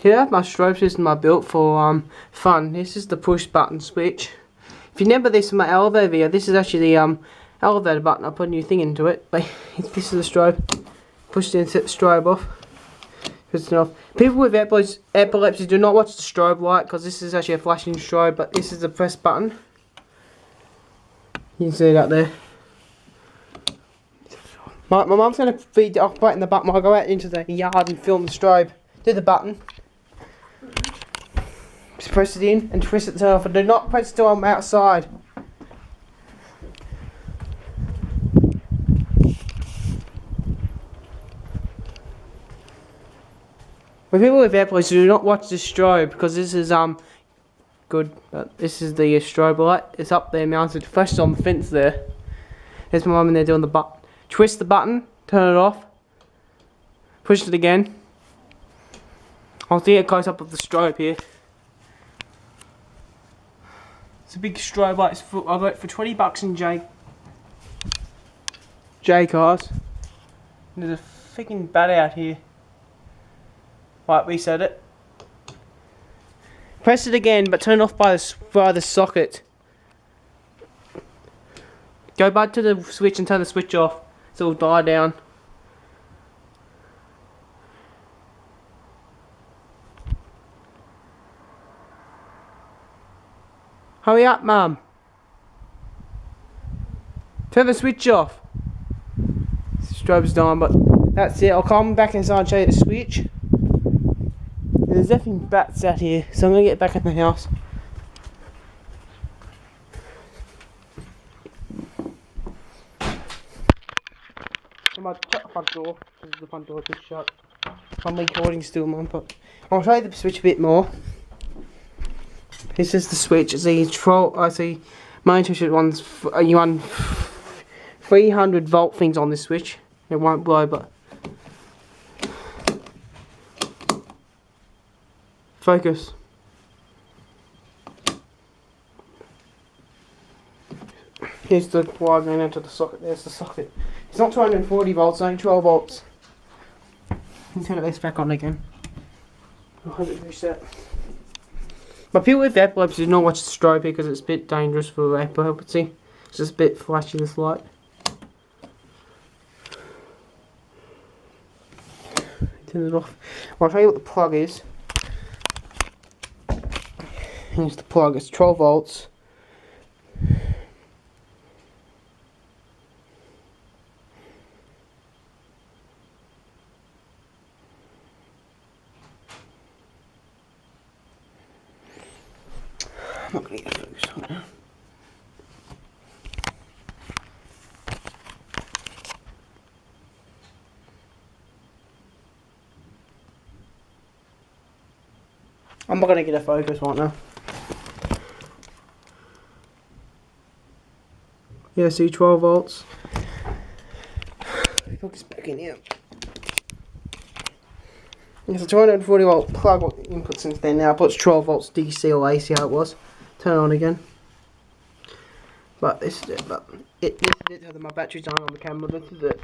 Here, my strobe system I built for fun. This is the push button switch. If you remember this in my elevator video, this is actually the elevator button. I put a new thing into it. But this is the strobe. Push the strobe off. Push it off. People with epilepsy do not watch the strobe light because this is actually a flashing strobe. But this is the press button. You can see it up there. My mum's going to feed it off right in the button. I'll go out into the yard and film the strobe. Do the button. Just press it in and twist it to turn off. And do not press it till I'm outside. For people with epilepsy, do not watch this strobe because this is good. But this is the strobe light. It's up there mounted, flashes on the fence there. There's my mum in there doing the button. Twist the button, turn it off. Push it again. I'll see a close up of the strobe here. It's a big strobe light. I got it for 20 bucks in J cars. There's a freaking bat out here. Right, reset it. Press it again, but turn it off by the socket. Go back to the switch and turn the switch off, so it'll die down. Hurry up, Mum. Turn the switch off. The strobe's dying, but that's it. I'll come back inside and show you the switch. There's definitely bats out here, so I'm going to get back in the house. I might shut the front door, because the front door is shut. I'm recording still, Mum, but I'll show you the switch a bit more. This is the switch. It's the main switch one's you run 300 volt things on this switch. It won't blow, but focus. Here's the wire going into the socket. There's the socket. It's not 240 volts, only 12 volts. Let's turn this back on again. I'll have it reset. But people with epilepsy do not watch the strobe because it's a bit dangerous for epilepsy. It's just a bit flashy, this light. Turn it off. Well, I'll show you what the plug is. Here's the plug. It's 12 volts. I'm not going to get a focus on now. I'm not going to get a focus right now. Yeah, see, 12 volts. Focus back in here. It's a 240 volt plug input since then. Now, but it's 12 volts DC or AC how it was. Turn it on again. But this is it. But this is it. My battery's on the camera. This is it.